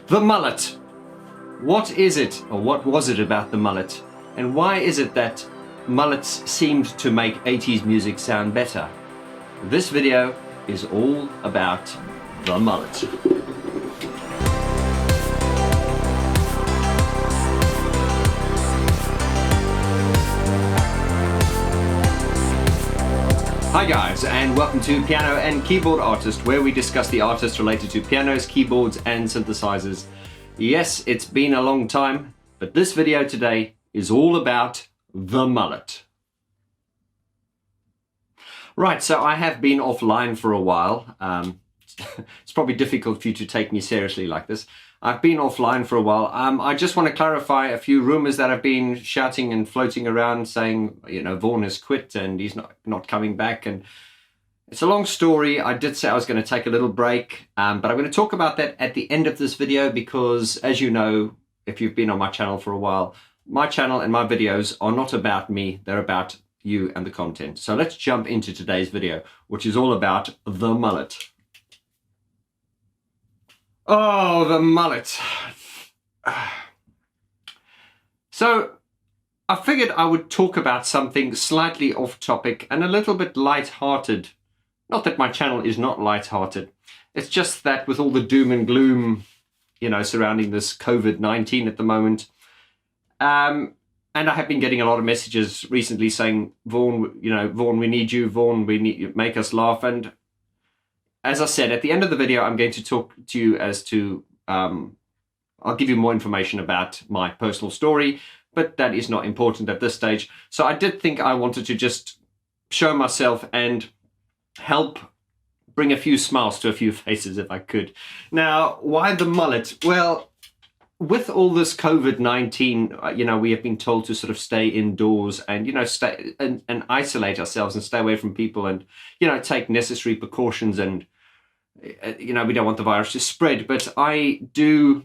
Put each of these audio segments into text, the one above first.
The mullet. What is it, or what was it about the mullet? And why is it that mullets seemed to make 80s music sound better? This video is all about the mullet. Hi guys, and welcome to Piano and Keyboard Artist, where we discuss the artists related to pianos, keyboards and synthesizers. Yes, it's been a long time, but this video today is all about the mullet. Right, so I have been offline for a while. It's probably difficult for you to take me seriously like this. I've been offline for a while. I just want to clarify a few rumors that have been shouting and floating around saying, you know, Vaughn has quit and he's not coming back. And it's a long story. I did say I was going to take a little break, but I'm going to talk about that at the end of this video because, as you know, if you've been on my channel for a while, my channel and my videos are not about me. They're about you and the content. So let's jump into today's video, which is all about the mullet. Oh, the mullet. So I figured I would talk about something slightly off topic and a little bit light-hearted. Not that my channel is not light-hearted. It's just that with all the doom and gloom, you know, surrounding this COVID-19 at the moment, and I have been getting a lot of messages recently saying, Vaughn, you know, Vaughn, we need you. Vaughn, we need you. Make us laugh. And as I said, at the end of the video, I'm going to talk to you as to, I'll give you more information about my personal story, but that is not important at this stage. So I did think I wanted to just show myself and help bring a few smiles to a few faces if I could. Now, why the mullet? Well, with all this COVID-19, you know, we have been told to sort of stay indoors and, you know, stay and isolate ourselves and stay away from people and, you know, take necessary precautions and, you know, we don't want the virus to spread. But I do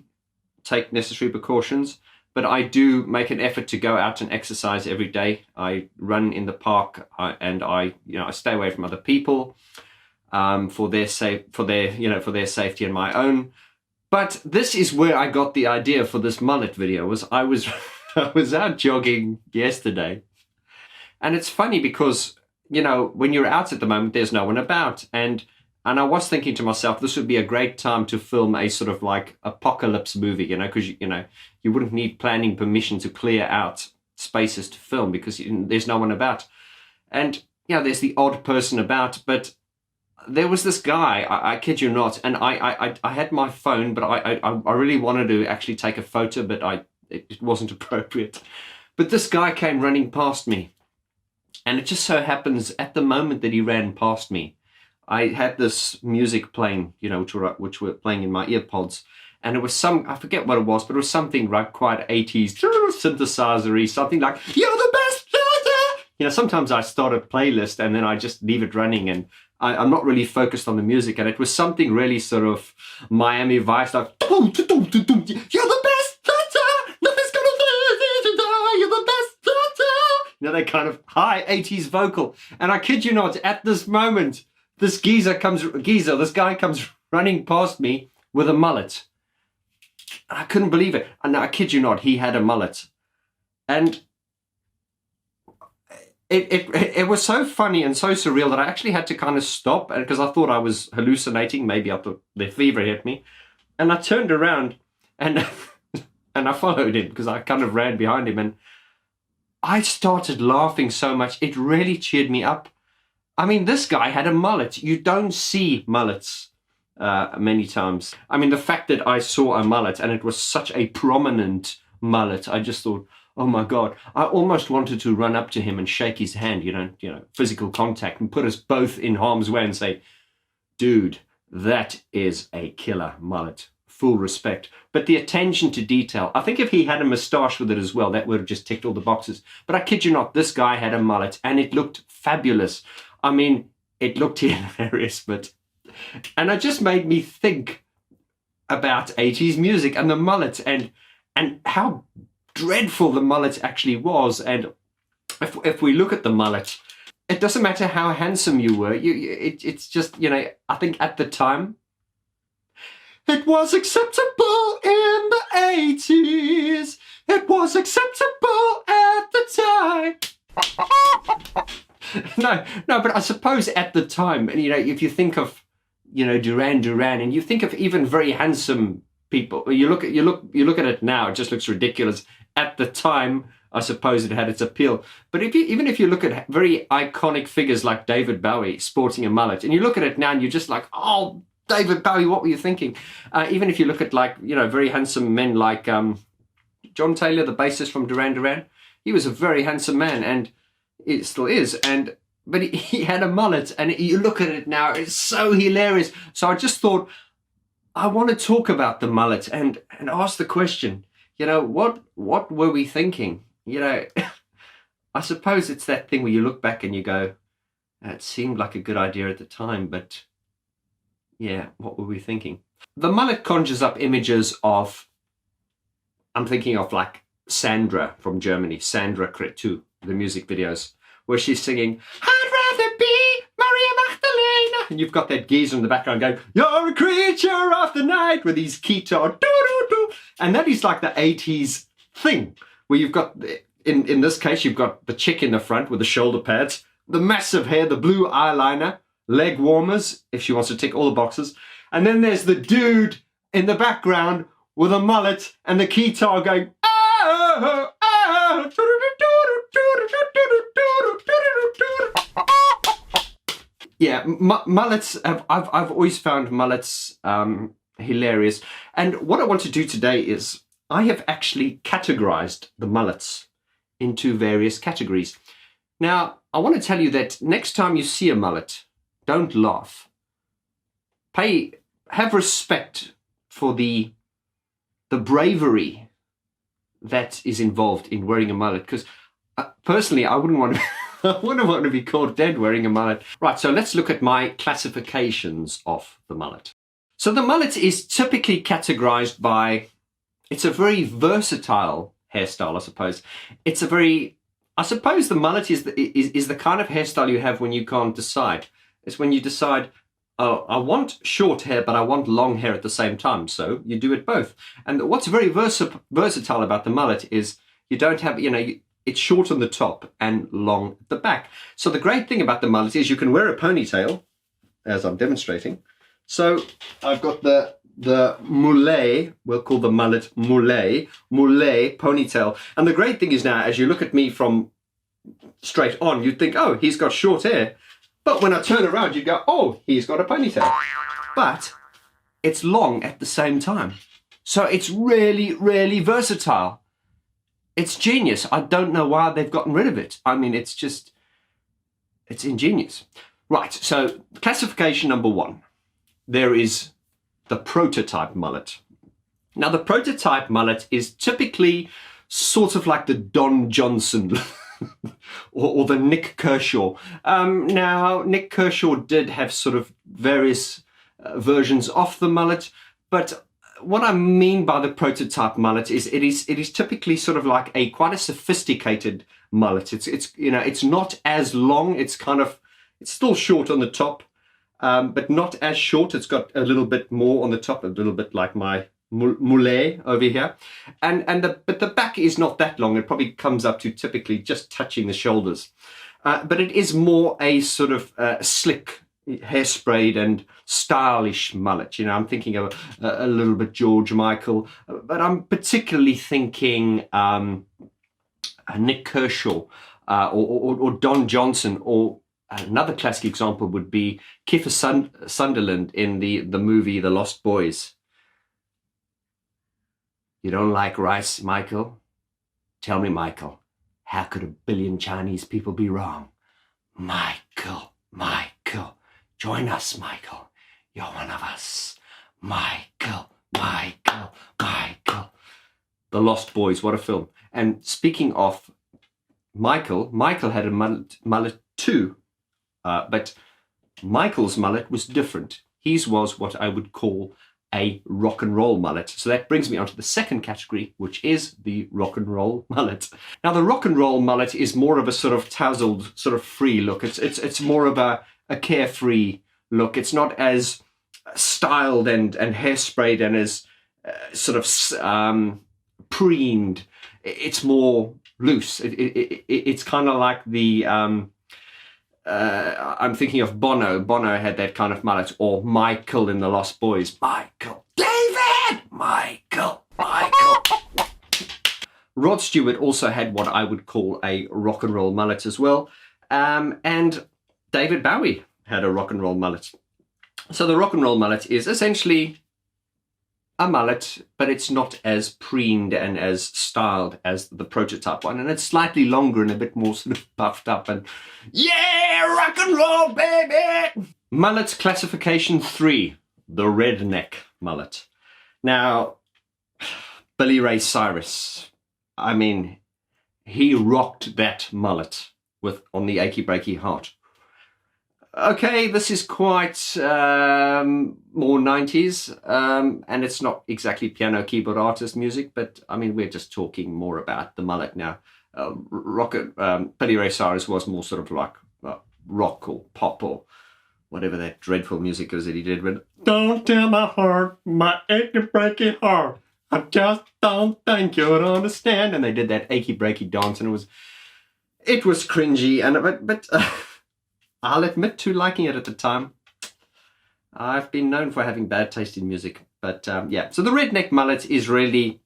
take necessary precautions, but I do make an effort to go out and exercise every day. I run in the park and I stay away from other people for their safety and my own. But this is where I got the idea for this mullet video. I was out jogging yesterday. And it's funny because, you know, when you're out at the moment, there's no one about. And I was thinking to myself, this would be a great time to film a sort of like apocalypse movie, you know, because, you know, you wouldn't need planning permission to clear out spaces to film because there's no one about. And, you know, there's the odd person about, but there was this guy, I kid you not, and I had my phone, but I really wanted to actually take a photo, but it wasn't appropriate. But this guy came running past me, and it just so happens at the moment that he ran past me, I had this music playing, you know, which were playing in my earpods, and it was I forget what it was, but it was something like quite 80s synthesizer-y, something like, "You're the best." You know, sometimes I start a playlist and then I just leave it running and I'm not really focused on the music, and it was something really sort of Miami Vice, like, "You're the best, nothing's gonna you're the best." You know, that kind of high 80s vocal. And I kid you not, at this moment, this this guy comes running past me with a mullet. I couldn't believe it. And I kid you not, he had a mullet. And it was so funny and so surreal that I actually had to kind of stop because I thought I was hallucinating. Maybe I thought the fever hit me. And I turned around and and I followed him because I kind of ran behind him. And I started laughing so much. It really cheered me up. I mean, this guy had a mullet. You don't see mullets many times. I mean, the fact that I saw a mullet and it was such a prominent mullet, I just thought, oh my God, I almost wanted to run up to him and shake his hand, you know, physical contact, and put us both in harm's way and say, dude, that is a killer mullet. Full respect. But the attention to detail, I think if he had a moustache with it as well, that would have just ticked all the boxes. But I kid you not, this guy had a mullet and it looked fabulous. I mean, it looked hilarious, and it just made me think about 80s music and the mullet and how dreadful the mullet actually was. And if we look at the mullet, it doesn't matter how handsome you were. It's just, you know, I think at the time it was acceptable. in the 80's. It was acceptable at the time. No, but I suppose at the time, you know, if you think of, you know, Duran Duran, and you think of even very handsome people, you look at it now, it just looks ridiculous. At the time, I suppose it had its appeal. But even if you look at very iconic figures like David Bowie sporting a mullet, and you look at it now and you're just like, oh, David Bowie, what were you thinking? Even if you look at, like, you know, very handsome men like John Taylor, the bassist from Duran Duran, he was a very handsome man, and it still is. But he had a mullet, and you look at it now, it's so hilarious. So I just thought, I want to talk about the mullet and ask the question, you know, what were we thinking? You know, I suppose it's that thing where you look back and you go, it seemed like a good idea at the time, but yeah, what were we thinking? The mullet conjures up images of, I'm thinking of like Sandra from Germany, Sandra Cretu, the music videos, where she's singing, I'd rather be Maria Magdalena. And you've got that geezer in the background going, you're a creature of the night, with his guitar, doo-doo-doo. And that is like the 80s thing, where you've got, in this case, you've got the chick in the front with the shoulder pads, the massive hair, the blue eyeliner, leg warmers, if she wants to tick all the boxes. And then there's the dude in the background with a mullet and the guitar going, oh, oh, yeah, mullets, I've always found mullets hilarious. And what I want to do today is, I have actually categorized the mullets into various categories. Now, I want to tell you that next time you see a mullet, don't laugh. Have respect for the bravery that is involved in wearing a mullet, because personally, I wouldn't want to I wouldn't want to be caught dead wearing a mullet. Right, so let's look at my classifications of the mullet. So the mullet is typically categorized by, it's a very versatile hairstyle, I suppose. I suppose the mullet is the kind of hairstyle you have when you can't decide. It's when you decide, oh, I want short hair, but I want long hair at the same time. So you do it both. And what's very versatile about the mullet is you don't have, you know, it's short on the top and long at the back. So the great thing about the mullet is you can wear a ponytail, as I'm demonstrating. So I've got the mullet, we'll call the mullet mullet ponytail. And the great thing is now, as you look at me from straight on, you'd think, oh, he's got short hair. But when I turn around, you'd go, oh, he's got a ponytail. But it's long at the same time. So it's really, really versatile. It's genius. I don't know why they've gotten rid of it. I mean, it's ingenious. Right, so classification number one. There is the prototype mullet. Now, the prototype mullet is typically sort of like the Don Johnson or the Nick Kershaw. Now, Nick Kershaw did have sort of various versions of the mullet, but what I mean by the prototype mullet is it is typically sort of like quite a sophisticated mullet. It's you know, it's not as long. It's still short on the top, but not as short. It's got a little bit more on the top, a little bit like my mullet over here, but the back is not that long. It probably comes up to typically just touching the shoulders, but it is more a sort of slick, hairsprayed and stylish mullet. You know, I'm thinking of a little bit George Michael, but I'm particularly thinking Nick Kershaw or Don Johnson, or another classic example would be Kiefer Sutherland in the movie The Lost Boys. You don't like rice, Michael? Tell me, Michael, how could 1 billion Chinese people be wrong? Michael, join us, Michael. You're one of us. Michael. The Lost Boys, what a film. And speaking of Michael had a mullet too, but Michael's mullet was different. His was what I would call a rock and roll mullet. So that brings me on to the second category, which is the rock and roll mullet. Now, the rock and roll mullet is more of a sort of tousled, sort of free look. It's more of a carefree look. It's not as styled and hairsprayed and sort of preened. It's more loose. It's kind of like the I'm thinking of Bono. Bono had that kind of mullet, or Michael in The Lost Boys. Michael, David, Michael. Rod Stewart also had what I would call a rock and roll mullet as well, and David Bowie had a rock and roll mullet. So the rock and roll mullet is essentially a mullet, but it's not as preened and as styled as the prototype one, and it's slightly longer and a bit more sort of puffed up and yeah, rock and roll, baby! Mullet classification 3, the redneck mullet. Now, Billy Ray Cyrus, I mean, he rocked that mullet on the Achy Breaky Heart. Okay, this is quite more 90s, and it's not exactly piano keyboard artist music, but I mean, we're just talking more about the mullet now. Billy Ray Cyrus was more sort of like rock or pop or whatever that dreadful music was that he did with "Don't Tell My Heart, My Achy Breaky Heart, I Just Don't Think You'd Understand," and they did that achy breaky dance, and it was cringy, and but I'll admit to liking it at the time. I've been known for having bad taste in music, but yeah. So the redneck mullet is really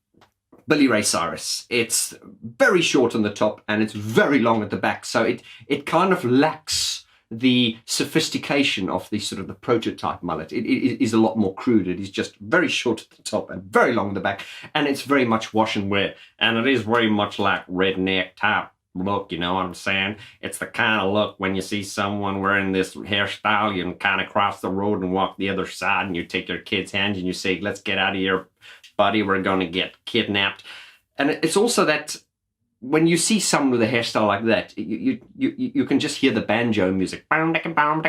Billy Ray Cyrus. It's very short on the top and it's very long at the back, so it kind of lacks the sophistication of the sort of the prototype mullet. It is a lot more crude. It is just very short at the top and very long at the back, and it's very much wash and wear, and it is very much like redneck type look, you know what I'm saying? It's the kind of look when you see someone wearing this hairstyle, you can kind of cross the road and walk the other side, and you take your kid's hand and you say, "Let's get out of here, buddy, we're going to get kidnapped." And it's also that when you see someone with a hairstyle like that, you can just hear the banjo music going down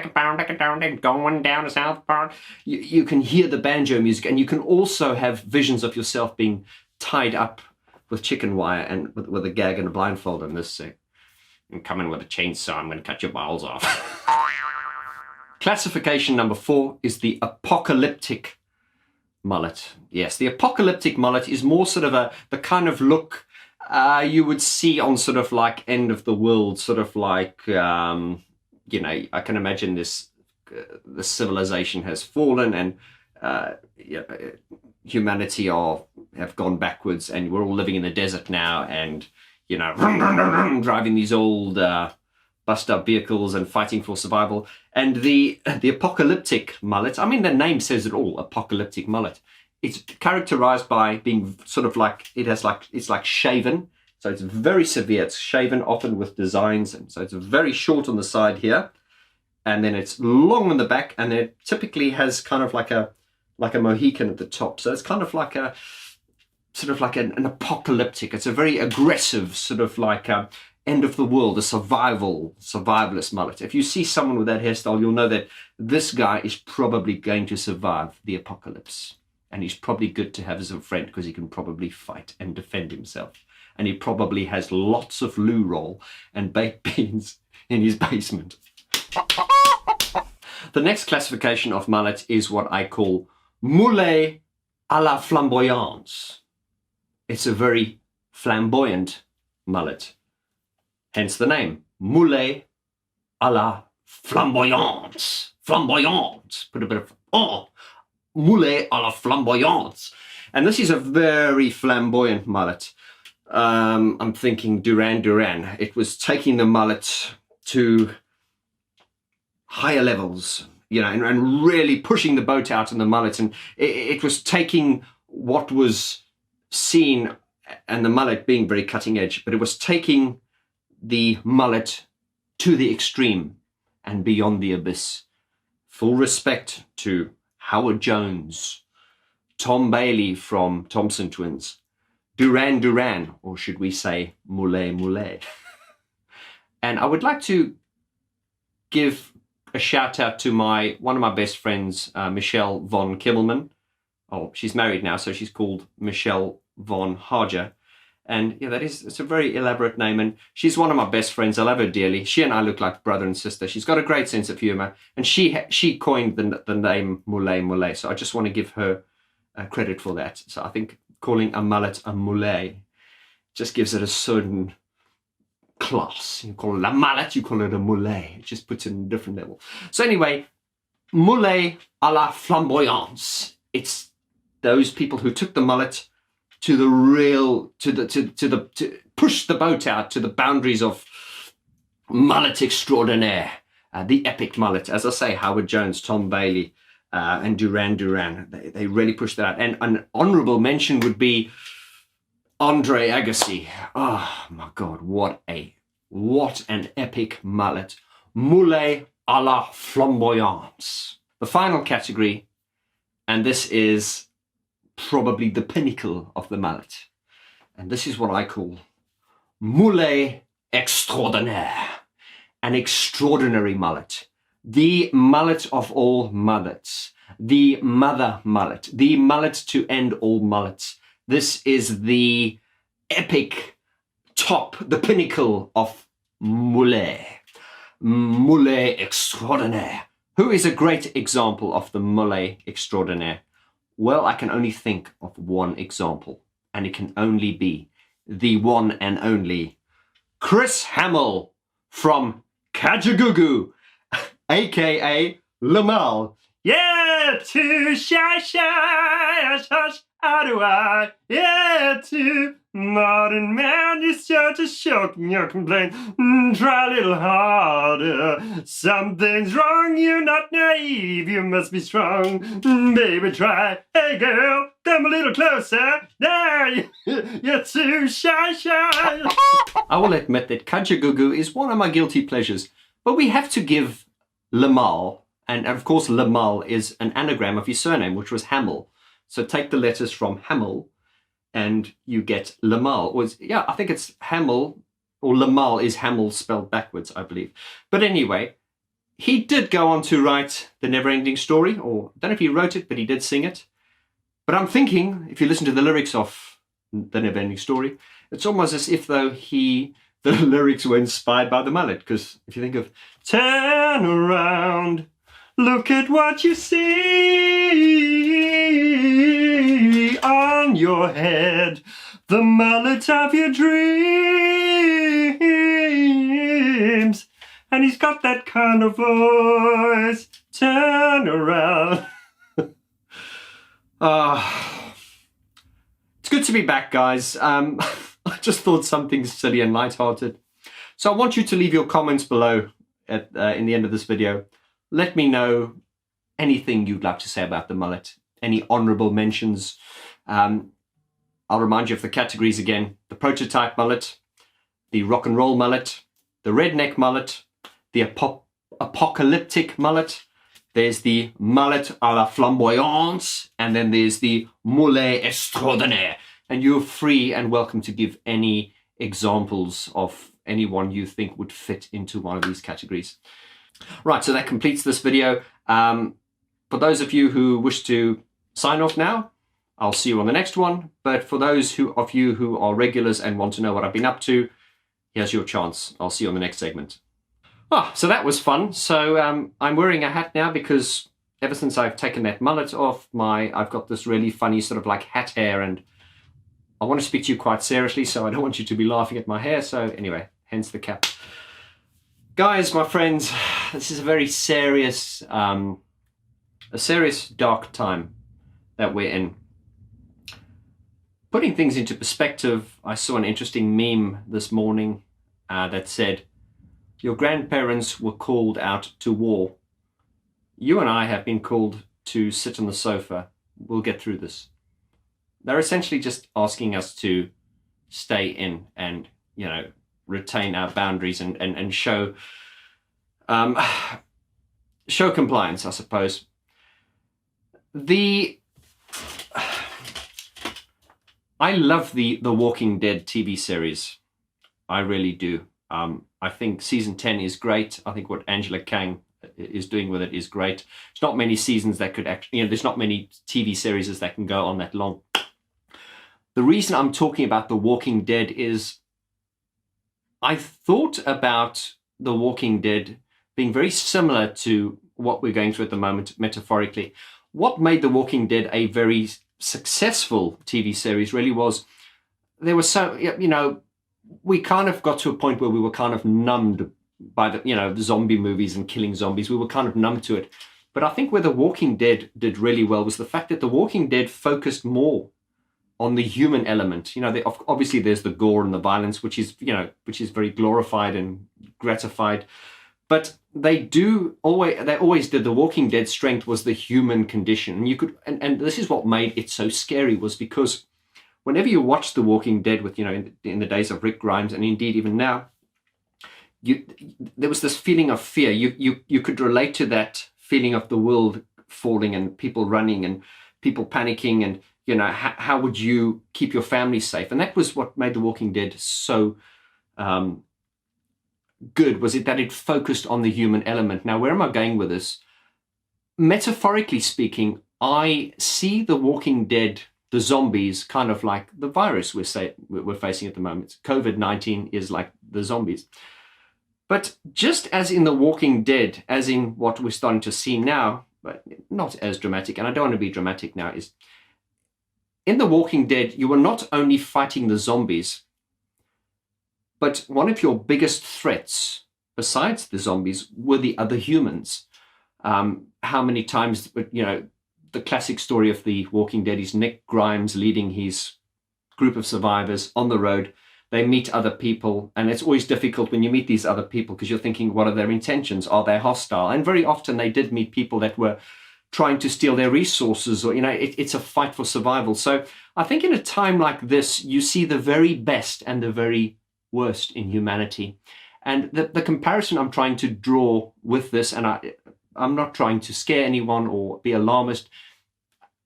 the South Park. You can hear the banjo music, and you can also have visions of yourself being tied up with chicken wire and with a gag and a blindfold on this. I'm coming with a chainsaw, I'm going to cut your balls off. Classification number 4 is the apocalyptic mullet. Yes, the apocalyptic mullet is more sort of the kind of look you would see on sort of like end of the world, sort of like, you know, I can imagine this, the civilization has fallen and humanity have gone backwards, and we're all living in the desert now, and you know, driving these old bust up vehicles and fighting for survival. And the apocalyptic mullet, I mean, the name says it all, apocalyptic mullet. It's characterized by being sort of like, it's like shaven, so it's very severe. It's shaven often with designs, and so it's very short on the side here, and then it's long on the back, and it typically has kind of like a Mohican at the top. So it's kind of like a sort of like an apocalyptic. It's a very aggressive sort of like end of the world, a survivalist mullet. If you see someone with that hairstyle, you'll know that this guy is probably going to survive the apocalypse, and he's probably good to have as a friend because he can probably fight and defend himself, and he probably has lots of loo roll and baked beans in his basement. The next classification of mullet is what I call Mullet à la flamboyance. It's a very flamboyant mullet, hence the name, Mullet à la flamboyance. Flamboyance. Put a bit of, Mullet à la flamboyance. And this is a very flamboyant mullet. I'm thinking Duran Duran. It was taking the mullet to higher levels, you know, and really pushing the boat out in the mullet. And it was taking what was seen, and the mullet being very cutting edge, but it was taking the mullet to the extreme and beyond the abyss. Full respect to Howard Jones, Tom Bailey from Thompson Twins, Duran Duran, or should we say Mullet Mullet. And I would like to give a shout out to one of my best friends, Michelle Vaughn Kimmelman. Oh, she's married now, so she's called Michelle Vaughn Harger. And yeah, it's a very elaborate name, and she's one of my best friends. I love her dearly. She and I look like brother and sister. She's got a great sense of humor, and she coined the name Mullet Mullet. So I just want to give her credit for that. So I think calling a mullet a mullet just gives it a certain class. You call it a mullet, you call it a mullet. It just puts it in a different level. So anyway, mullet à la flamboyance. It's those people who took the mullet to the real, to push the boat out to the boundaries of mullet extraordinaire, the epic mullet. As I say, Howard Jones, Tom Bailey, and Duran Duran, they really pushed that out. And an honorable mention would be Andre Agassi. Oh my God, what an epic mullet. Mullet à la flamboyance. The final category, and this is probably the pinnacle of the mullet, and this is what I call mullet extraordinaire, an extraordinary mullet, the mullet of all mullets, the mother mullet, the mullet to end all mullets. This is the epic top, the pinnacle of mullet, mullet extraordinaire. Who is a great example of the mullet extraordinaire? Well, I can only think of one example, and it can only be the one and only Chris Hamill from Kajagoogoo, aka Lamal. Yeah, too shy, how do I? Yeah, too modern man, you're such a shock in your complaint. Try a little harder. Something's wrong, you're not naive, you must be strong. Baby, try. Hey girl, come a little closer. There, you're too shy. I will admit that Kajagoogoo is one of my guilty pleasures, but we have to give Lamal, and of course Lamal is an anagram of his surname, which was Hamill. So take the letters from Hamill and you get Lamal. Yeah, I think it's Hamill, or Lamal is Hamill spelled backwards, I believe. But anyway, he did go on to write The Never-Ending Story, or I don't know if he wrote it, but he did sing it. But I'm thinking, if you listen to the lyrics of The Never-Ending Story, it's almost as if though the lyrics were inspired by the mullet, because if you think of turn around, look at what you see on your head, the mullet of your dreams. And he's got that kind of voice, turn around. It's good to be back, guys. I just thought something silly and lighthearted. So I want you to leave your comments below in the end of this video. Let me know anything you'd like to say about the mullet, any honorable mentions. I'll remind you of the categories again: the prototype mullet, the rock and roll mullet, the redneck mullet, the apocalyptic mullet, there's the mullet à la flamboyance, and then there's the mullet extraordinaire. And you're free and welcome to give any examples of anyone you think would fit into one of these categories. Right, so that completes this video. For those of you who wish to sign off now, I'll see you on the next one. But for those of you who are regulars and want to know what I've been up to, here's your chance. I'll see you on the next segment. So that was fun. So I'm wearing a hat now because ever since I've taken that mullet off, I've got this really funny sort of like hat hair, and I want to speak to you quite seriously, so I don't want you to be laughing at my hair. So anyway, hence the cap. Guys, my friends, this is a very serious, dark time that we're in. Putting things into perspective, I saw an interesting meme this morning that said, your grandparents were called out to war. You and I have been called to sit on the sofa. We'll get through this. They're essentially just asking us to stay in and, you know, retain our boundaries and show compliance, I suppose. I love the Walking Dead TV series. I really do. I think season 10 is great. I think what Angela Kang is doing with it is great. There's not many seasons that could actually, there's not many TV series that can go on that long. The reason I'm talking about The Walking Dead is I thought about The Walking Dead being very similar to what we're going through at the moment, metaphorically. What made The Walking Dead a very successful TV series really was, there was so, you know, we kind of got to a point where we were kind of numbed by the, you know, the zombie movies and killing zombies. We were kind of numb to it. But I think where The Walking Dead did really well was the fact that The Walking Dead focused more on the human element. You know, obviously there's the gore and the violence, which is, you know, which is very glorified and gratified. But they always did. The Walking Dead strength was the human condition. And you could, and this is what made it so scary, was because whenever you watch The Walking Dead with, you know, in the days of Rick Grimes, and indeed even now, there was this feeling of fear. You could relate to that feeling of the world falling and people running and people panicking, and, you know, how would you keep your family safe? And that was what made The Walking Dead so good, was it that it focused on the human element. Now, where am I going with this? Metaphorically speaking, I see The Walking Dead, the zombies, kind of like the virus we're facing at the moment. COVID-19 is like the zombies. But just as in The Walking Dead, as in what we're starting to see now, but not as dramatic, and I don't want to be dramatic now, is in The Walking Dead, you were not only fighting the zombies, but one of your biggest threats, besides the zombies, were the other humans. How many times, you know, the classic story of The Walking Dead is Nick Grimes leading his group of survivors on the road. They meet other people, and it's always difficult when you meet these other people because you're thinking, what are their intentions? Are they hostile? And very often they did meet people that were trying to steal their resources, or, you know, it's a fight for survival. So I think in a time like this, you see the very best and the very worst in humanity. And the comparison I'm trying to draw with this, and I'm not trying to scare anyone or be alarmist.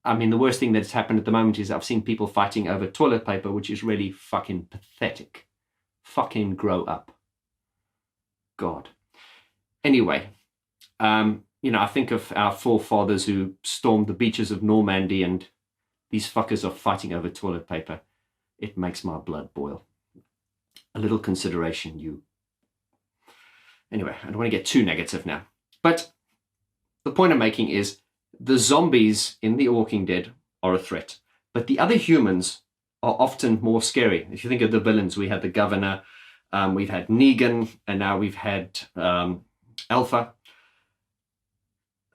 I mean, the worst thing that's happened at the moment is I've seen people fighting over toilet paper, which is really fucking pathetic. Fucking grow up. God. Anyway, you know, I think of our forefathers who stormed the beaches of Normandy, and these fuckers are fighting over toilet paper. It makes my blood boil. A little consideration, you. Anyway, I don't want to get too negative now. But the point I'm making is the zombies in The Walking Dead are a threat, but the other humans are often more scary. If you think of the villains, we had the governor, we've had Negan, and now we've had Alpha.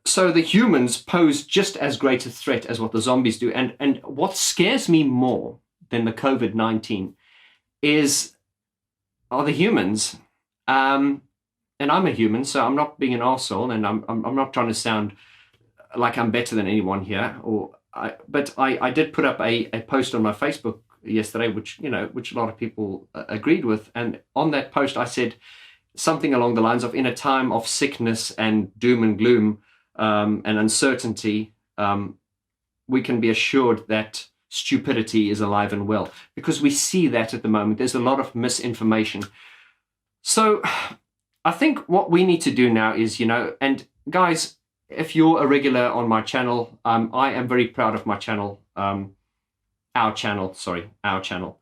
So the humans pose just as great a threat as what the zombies do. And what scares me more than the COVID-19 are the humans. And I'm a human, so I'm not being an arsehole, and I'm not trying to sound like I'm better than anyone here. But I did put up a post on my Facebook yesterday, which a lot of people agreed with. And on that post, I said something along the lines of, in a time of sickness and doom and gloom, and uncertainty, we can be assured that stupidity is alive and well, because we see that at the moment. There's a lot of misinformation. So I think what we need to do now is, and guys, if you're a regular on my channel, I am very proud of my channel, our channel.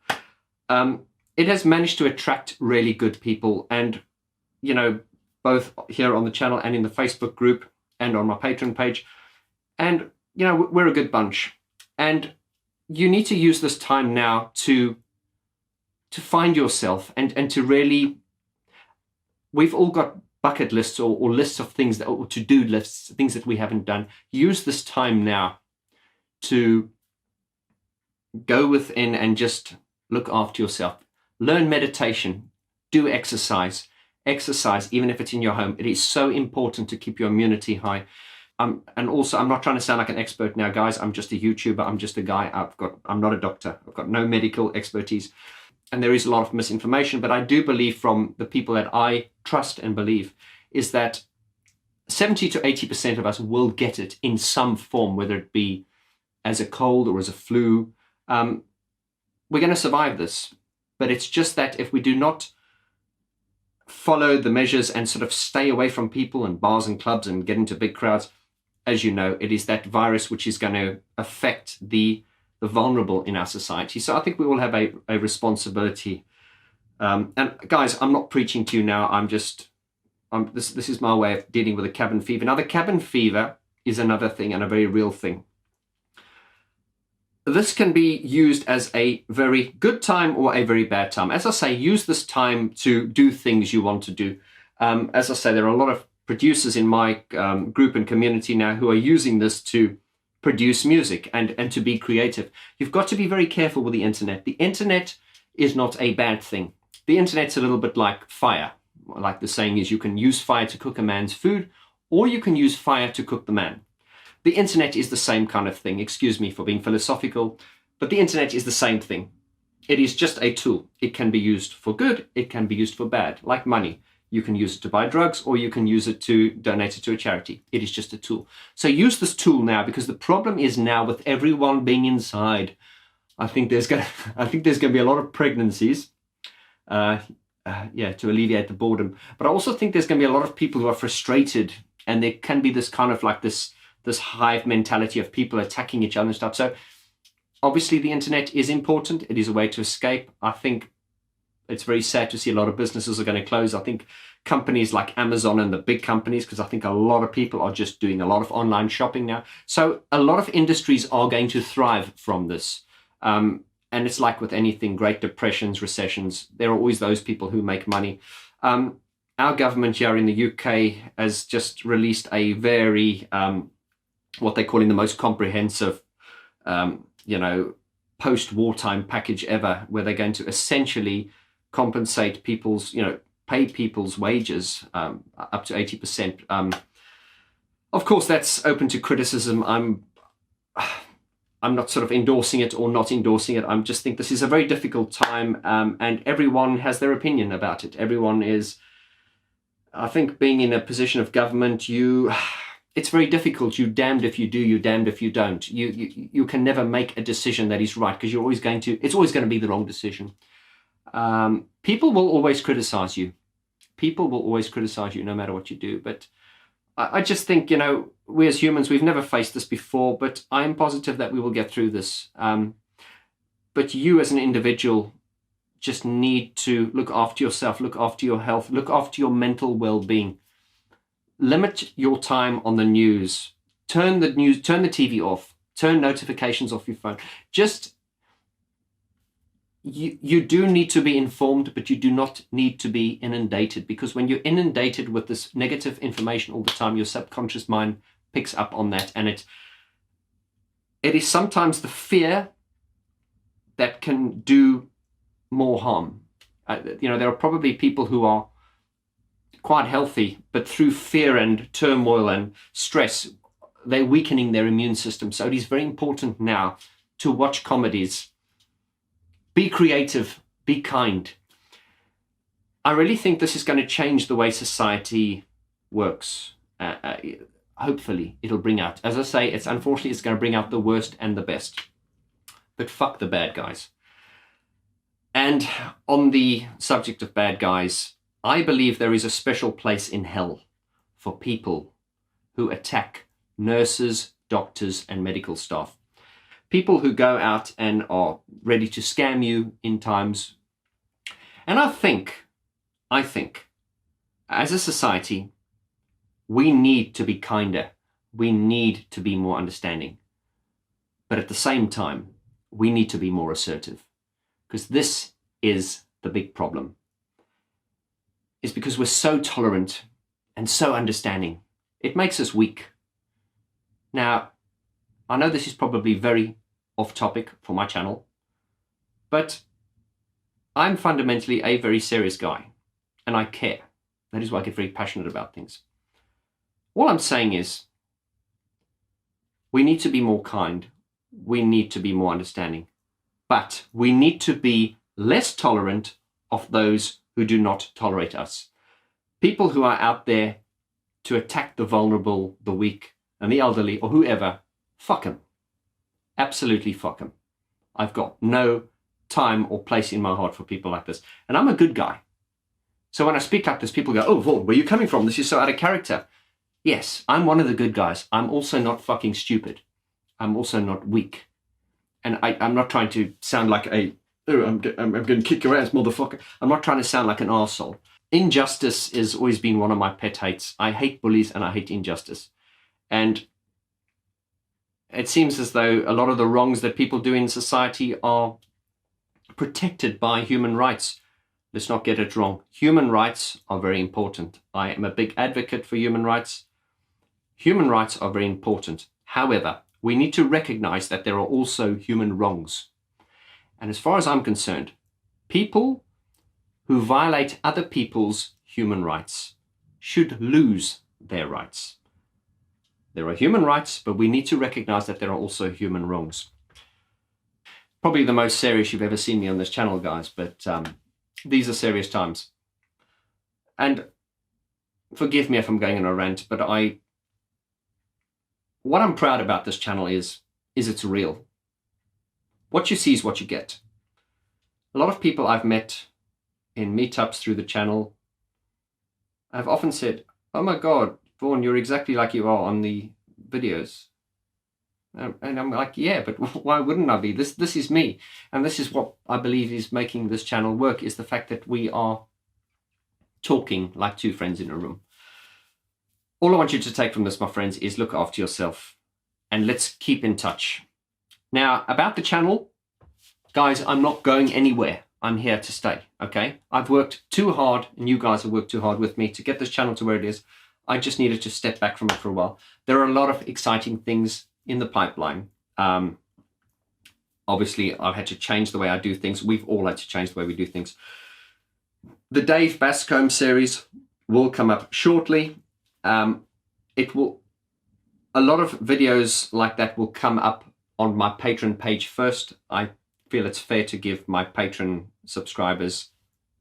It has managed to attract really good people, and, both here on the channel and in the Facebook group and on my Patreon page. And, we're a good bunch. And you need to use this time now to find yourself and to really, we've all got bucket lists or lists of things or to-do lists, things that we haven't done. Use this time now to go within and just look after yourself. Learn meditation, do exercise, even if it's in your home. It is so important to keep your immunity high. And also, I'm not trying to sound like an expert now, guys. I'm just a YouTuber. I'm just a guy. I'm not a doctor. I've got no medical expertise. And there is a lot of misinformation, but I do believe from the people that I trust and believe is that 70 to 80% of us will get it in some form, whether it be as a cold or as a flu. We're going to survive this, but it's just that if we do not follow the measures and sort of stay away from people and bars and clubs and get into big crowds, as you know, it is that virus which is going to affect the vulnerable in our society. So I think we all have a responsibility. And guys, I'm not preaching to you now. This is my way of dealing with a cabin fever. Now, the cabin fever is another thing and a very real thing. this can be used as a very good time or a very bad time. As I say, use this time to do things you want to do. As I say, there are a lot of producers in my group and community now who are using this to produce music and to be creative. You've got to be very careful with the internet. The internet is not a bad thing. The internet's a little bit like fire. Like the saying is, you can use fire to cook a man's food, or you can use fire to cook the man. The internet is the same kind of thing. Excuse me for being philosophical, but the internet is the same thing. It is just a tool. It can be used for good. It can be used for bad, like money. You can use it to buy drugs, or you can use it to donate it to a charity. It is just a tool. So use this tool now, because the problem is now with everyone being inside, I think there's going to be a lot of pregnancies, to alleviate the boredom. But I also think there's going to be a lot of people who are frustrated, and there can be this kind of like this hive mentality of people attacking each other and stuff. So obviously the internet is important. It is a way to escape. I think it's very sad to see a lot of businesses are going to close. I think companies like Amazon and the big companies, because I think a lot of people are just doing a lot of online shopping now. So a lot of industries are going to thrive from this. And it's like with anything, Great Depressions, recessions, there are always those people who make money. Our government here in the UK has just released a very, what they're calling the most comprehensive, post-wartime package ever, where they're going to essentially compensate people's, pay people's wages up to 80%. Of course, that's open to criticism. I'm not sort of endorsing it or not endorsing it. I just think this is a very difficult time, and everyone has their opinion about it. Everyone is, I think, being in a position of government, it's very difficult. You're damned if you do, you're damned if you don't. You can never make a decision that is right, because it's always going to be the wrong decision. People will always criticize you. People will always criticize you no matter what you do. But I just think, we as humans, we've never faced this before, but I am positive that we will get through this. But you as an individual just need to look after yourself, look after your health, look after your mental well-being. Limit your time on the news. Turn the TV off. Turn notifications off your phone. You do need to be informed, but you do not need to be inundated, because when you're inundated with this negative information all the time, your subconscious mind picks up on that, and it is sometimes the fear that can do more harm. There are probably people who are quite healthy, but through fear and turmoil and stress, they're weakening their immune system. So it is very important now to watch comedies. Be creative, be kind. I really think this is going to change the way society works. Hopefully it'll bring out, as I say, it's going to bring out the worst and the best. But fuck the bad guys. And on the subject of bad guys, I believe there is a special place in hell for people who attack nurses, doctors, and medical staff. People who go out and are ready to scam you in times. And I think, as a society, we need to be kinder. We need to be more understanding. But at the same time, we need to be more assertive. Because this is the big problem. It's because we're so tolerant and so understanding. It makes us weak. Now, I know this is probably very off topic for my channel, but I'm fundamentally a very serious guy, and I care. That is why I get very passionate about things. All I'm saying is, we need to be more kind. We need to be more understanding, but we need to be less tolerant of those who do not tolerate us. People who are out there to attack the vulnerable, the weak, and the elderly, or whoever, fuck them. Absolutely fuck them. I've got no time or place in my heart for people like this. And I'm a good guy. So when I speak like this, people go, oh, Vaughn, where are you coming from? This is so out of character. Yes, I'm one of the good guys. I'm also not fucking stupid. I'm also not weak. And I'm not trying to sound like I'm going to kick your ass, motherfucker. I'm not trying to sound like an arsehole. Injustice has always been one of my pet hates. I hate bullies and I hate injustice. And it seems as though a lot of the wrongs that people do in society are protected by human rights. Let's not get it wrong. Human rights are very important. I am a big advocate for human rights. Human rights are very important. However, we need to recognize that there are also human wrongs. And as far as I'm concerned, people who violate other people's human rights should lose their rights. There are human rights, but we need to recognize that there are also human wrongs. Probably the most serious you've ever seen me on this channel, guys, but these are serious times. And forgive me if I'm going on a rant, but what I'm proud about this channel is it's real. What you see is what you get. A lot of people I've met in meetups through the channel have often said, "Oh my God, Vaughn, you're exactly like you are on the videos." And I'm like, yeah, but why wouldn't I be? This is me. And this is what I believe is making this channel work, is the fact that we are talking like two friends in a room. All I want you to take from this, my friends, is look after yourself and let's keep in touch. Now, about the channel, guys, I'm not going anywhere. I'm here to stay, okay? I've worked too hard, and you guys have worked too hard with me to get this channel to where it is. I just needed to step back from it for a while. There are a lot of exciting things in the pipeline. Obviously, I've had to change the way I do things. We've all had to change the way we do things. The Dave Bascombe series will come up shortly. A lot of videos like that will come up on my Patreon page first. I feel it's fair to give my Patreon subscribers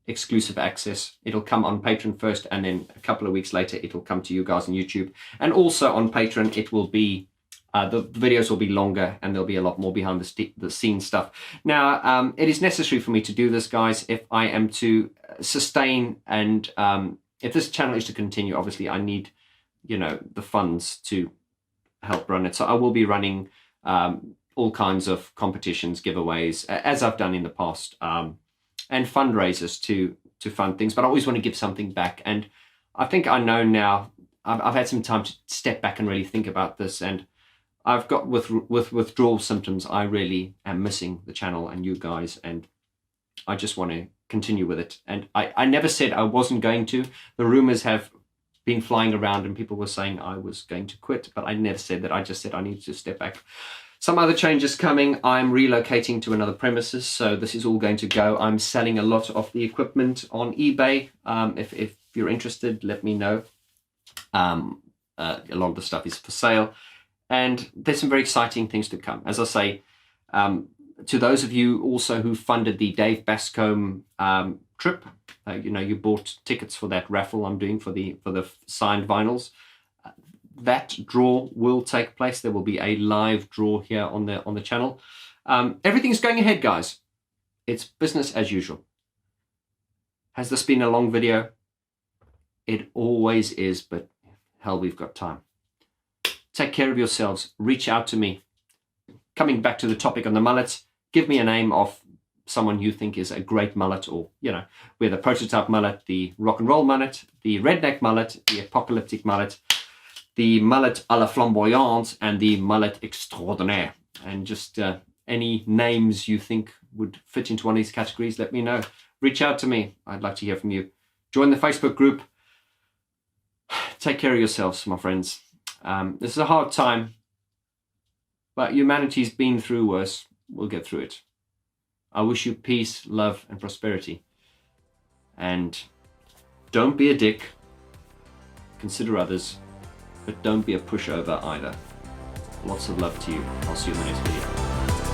exclusive access. It'll come on Patreon first, and then a couple of weeks later it'll come to you guys on YouTube. And also on Patreon it will be the videos will be longer, and there'll be a lot more behind the scenes stuff. Now, it is necessary for me to do this, guys, if I am to sustain and if this channel is to continue. Obviously I need, you know, the funds to help run it. So I will be running all kinds of competitions, giveaways, as I've done in the past, and fundraisers to fund things. But I always want to give something back. And I think I know now, I've had some time to step back and really think about this, and I've got with withdrawal symptoms. I really am missing the channel and you guys, and I just want to continue with it. And I never said I wasn't going to. The rumors have been flying around and people were saying I was going to quit, but I never said that. I just said I need to step back. Some other changes coming. I'm relocating to another premises, so this is all going to go. I'm selling a lot of the equipment on eBay. If you're interested, let me know. A lot of the stuff is for sale, and there's some very exciting things to come. As I say, to those of you also who funded the Dave Bascombe trip, you know, you bought tickets for that raffle I'm doing for the signed vinyls. That draw will take place. There will be a live draw here on the channel. Everything's going ahead, guys. It's business as usual. Has this been a long video? It always is, but hell, we've got time. Take care of yourselves. Reach out to me. Coming back to the topic on the mullets, give me a name of someone you think is a great mullet, or, you know, we're the prototype mullet, the rock and roll mullet, the redneck mullet, the apocalyptic mullet, the mullet à la flamboyance, and the mullet extraordinaire. And just any names you think would fit into one of these categories, let me know. Reach out to me. I'd like to hear from you. Join the Facebook group. Take care of yourselves, my friends. This is a hard time, but humanity's been through worse. We'll get through it. I wish you peace, love, and prosperity. And don't be a dick. Consider others, but don't be a pushover either. Lots of love to you. I'll see you in the next video.